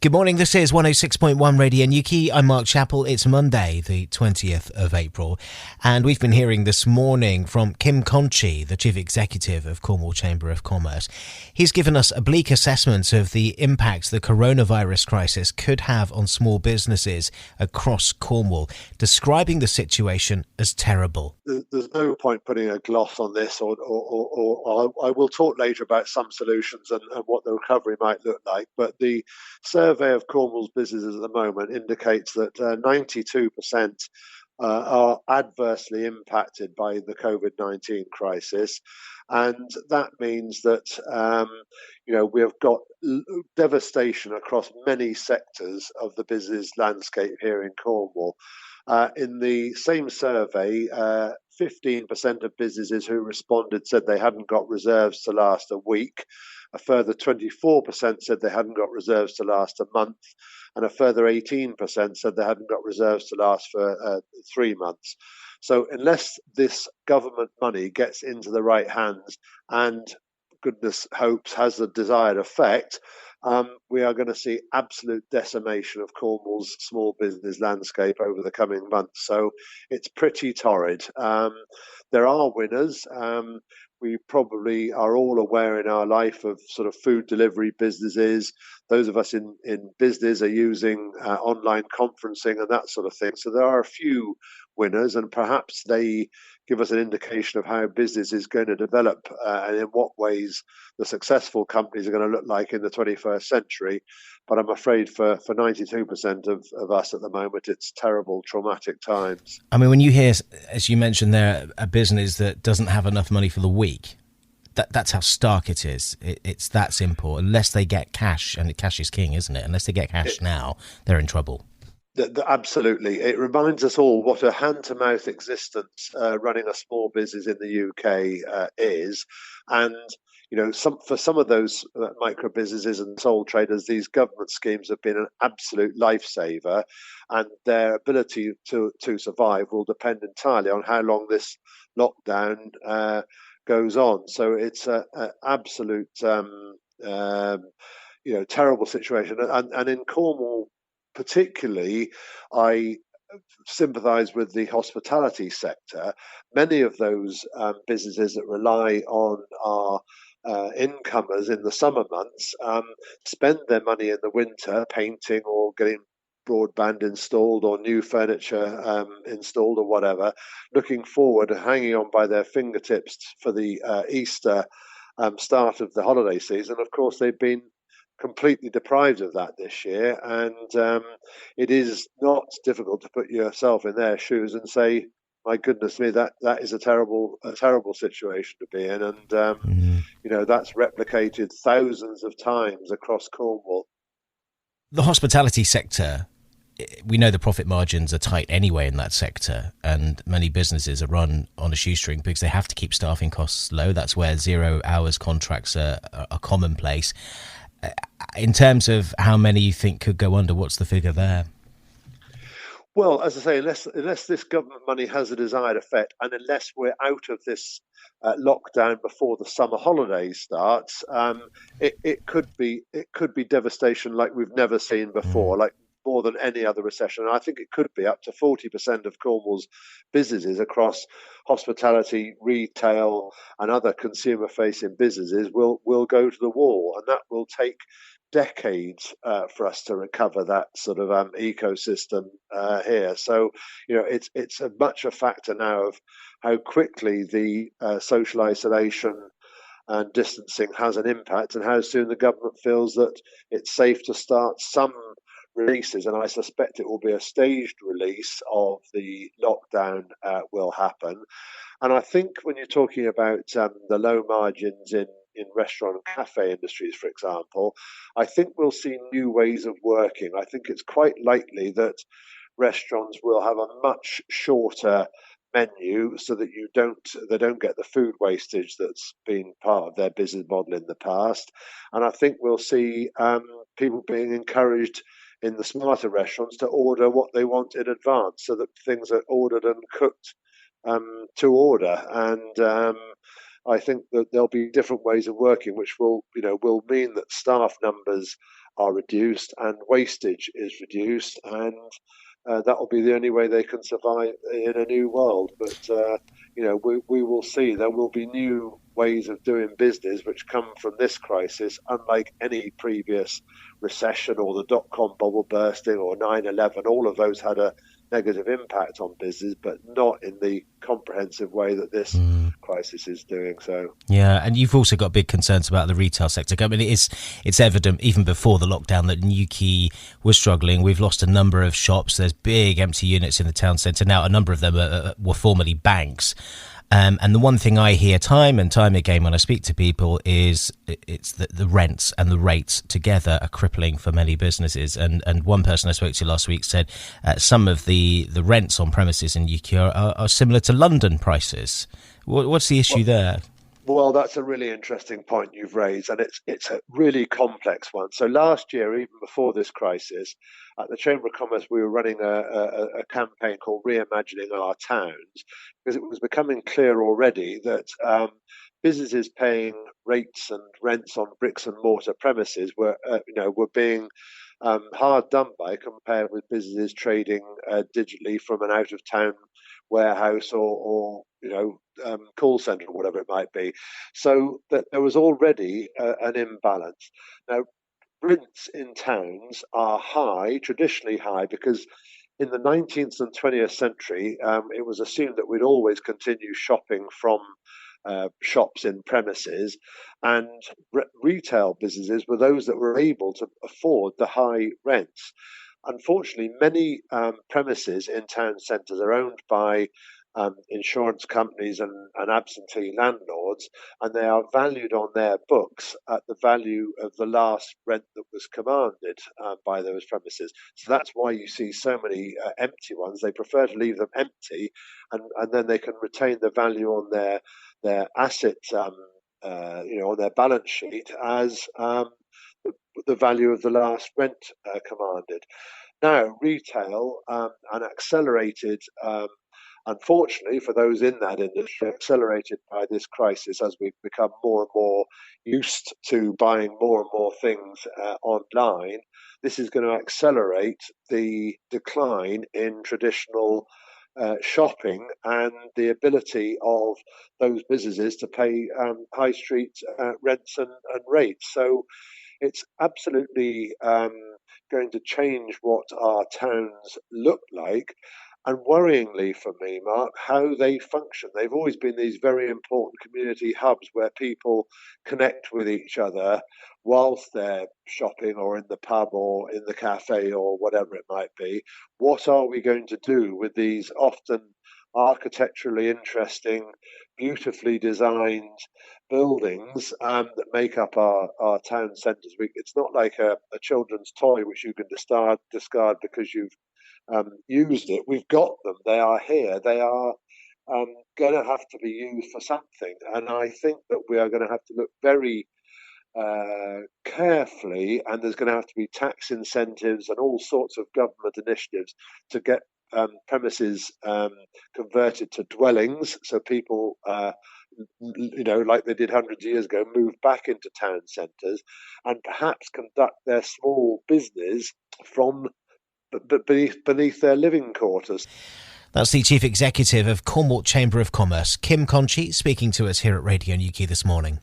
Good morning, this is 106.1 Radio Newquay. I'm Mark Chappell. It's Monday, the 20th of April, and we've been hearing this morning from Kim Conchie, the Chief Executive of Cornwall Chamber of Commerce. He's given us a bleak assessment of the impact the coronavirus crisis could have on small businesses across Cornwall, describing the situation as terrible. There's no point putting a gloss on this, or I will talk later about some solutions and what the recovery might look like, but the survey of Cornwall's businesses at the moment indicates that 92% are adversely impacted by the COVID-19 crisis. And that means that, we have got devastation across many sectors of the business landscape here in Cornwall. In the same survey, 15% of businesses who responded said they hadn't got reserves to last a week. A further 24% said they hadn't got reserves to last a month. And a further 18% said they hadn't got reserves to last for 3 months. So unless this government money gets into the right hands and goodness hopes has the desired effect, we are going to see absolute decimation of Cornwall's small business landscape over the coming months. So it's pretty torrid. There are winners. We probably are all aware in our life of sort of food delivery businesses. Those of us in business are using online conferencing and that sort of thing. So there are a few winners, and perhaps they give us an indication of how business is going to develop and in what ways the successful companies are going to look like in the 21st century. But I'm afraid for 92% of us at the moment, it's terrible, traumatic times. I mean, when you hear, as you mentioned there, a business that doesn't have enough money for the week, that's how stark it is. It's that simple. Unless they get cash, and cash is king, isn't it? Unless they get cash now, they're in trouble. Absolutely. It reminds us all what a hand-to-mouth existence running a small business in the UK is. And, for some of those micro businesses and sole traders, these government schemes have been an absolute lifesaver, and their ability to survive will depend entirely on how long this lockdown goes on. So it's an absolute, terrible situation. And in Cornwall, particularly, I sympathise with the hospitality sector. Many of those businesses that rely on our incomers in the summer months spend their money in the winter painting or getting broadband installed or new furniture installed or whatever, looking forward and hanging on by their fingertips for the Easter start of the holiday season. Of course, they've been completely deprived of that this year, and it is not difficult to put yourself in their shoes and say, my goodness me, that is a terrible situation to be in. And that's replicated thousands of times across Cornwall. The hospitality sector, we know the profit margins are tight anyway in that sector, and many businesses are run on a shoestring because they have to keep staffing costs low. That's where 0 hours contracts are commonplace. In terms of how many you think could go under, what's the figure there? Well, as I say, unless this government money has a desired effect, and unless we're out of this lockdown before the summer holidays starts, it could be devastation like we've never seen before, like more than any other recession. And I think it could be up to 40% of Cornwall's businesses across hospitality, retail, and other consumer-facing businesses will go to the wall, and that will take decades for us to recover that sort of ecosystem here. So, it's a much a factor now of how quickly the social isolation and distancing has an impact, and how soon the government feels that it's safe to start some releases. And I suspect it will be a staged release of the lockdown will happen. And I think when you're talking about the low margins in restaurant and cafe industries, for example, I think we'll see new ways of working. I think it's quite likely that restaurants will have a much shorter menu so that they don't get the food wastage that's been part of their business model in the past. And I think we'll see people being encouraged in the smarter restaurants to order what they want in advance, so that things are ordered and cooked to order. And I think that there'll be different ways of working, which will mean that staff numbers are reduced and wastage is reduced, and that will be the only way they can survive in a new world. But we will see there will be new ways of doing business which come from this crisis, unlike any previous recession or the dot-com bubble bursting or 9/11. All of those had a negative impact on business, but not in the comprehensive way that this crisis is doing so. Yeah, and you've also got big concerns about the retail sector. I mean, it's evident even before the lockdown that Newquay was struggling. We've lost a number of shops. There's big empty units in the town centre now. A number of them were formerly banks. And the one thing I hear time and time again when I speak to people is it's that the rents and the rates together are crippling for many businesses. And one person I spoke to last week said some of the rents on premises in UK are similar to London prices. What's the issue there? Well, that's a really interesting point you've raised, and it's a really complex one. So last year, even before this crisis, at the Chamber of Commerce, we were running a campaign called Reimagining Our Towns, because it was becoming clear already that businesses paying rates and rents on bricks and mortar premises were being hard done by compared with businesses trading digitally from an out of town warehouse or call centre or whatever it might be. So that there was already an imbalance. Now, rents in towns are high, traditionally high, because in the 19th and 20th century, it was assumed that we'd always continue shopping from shops in premises, and retail businesses were those that were able to afford the high rents. Unfortunately, many premises in town centres are owned by insurance companies and absentee landlords, and they are valued on their books at the value of the last rent that was commanded by those premises. So that's why you see so many empty ones. They prefer to leave them empty, and then they can retain the value on their assets, on their balance sheet as the value of the last rent commanded. Now, retail and accelerated, unfortunately for those in that industry, accelerated by this crisis as we've become more and more used to buying more and more things online. This is going to accelerate the decline in traditional shopping and the ability of those businesses to pay high street rents and rates. So it's absolutely going to change what our towns look like. And worryingly for me, Mark, how they function. They've always been these very important community hubs where people connect with each other whilst they're shopping or in the pub or in the cafe or whatever it might be. What are we going to do with these often architecturally interesting, beautifully designed buildings that make up our town centres? It's not like a children's toy which you can discard because you've used it. We've got them. They are here. They are going to have to be used for something. And I think that we are going to have to look very carefully, and there's going to have to be tax incentives and all sorts of government initiatives to get premises converted to dwellings, so people, like they did hundreds of years ago, move back into town centres and perhaps conduct their small business from beneath their living quarters. That's the Chief Executive of Cornwall Chamber of Commerce, Conchie, speaking to us here at Radio UK this morning.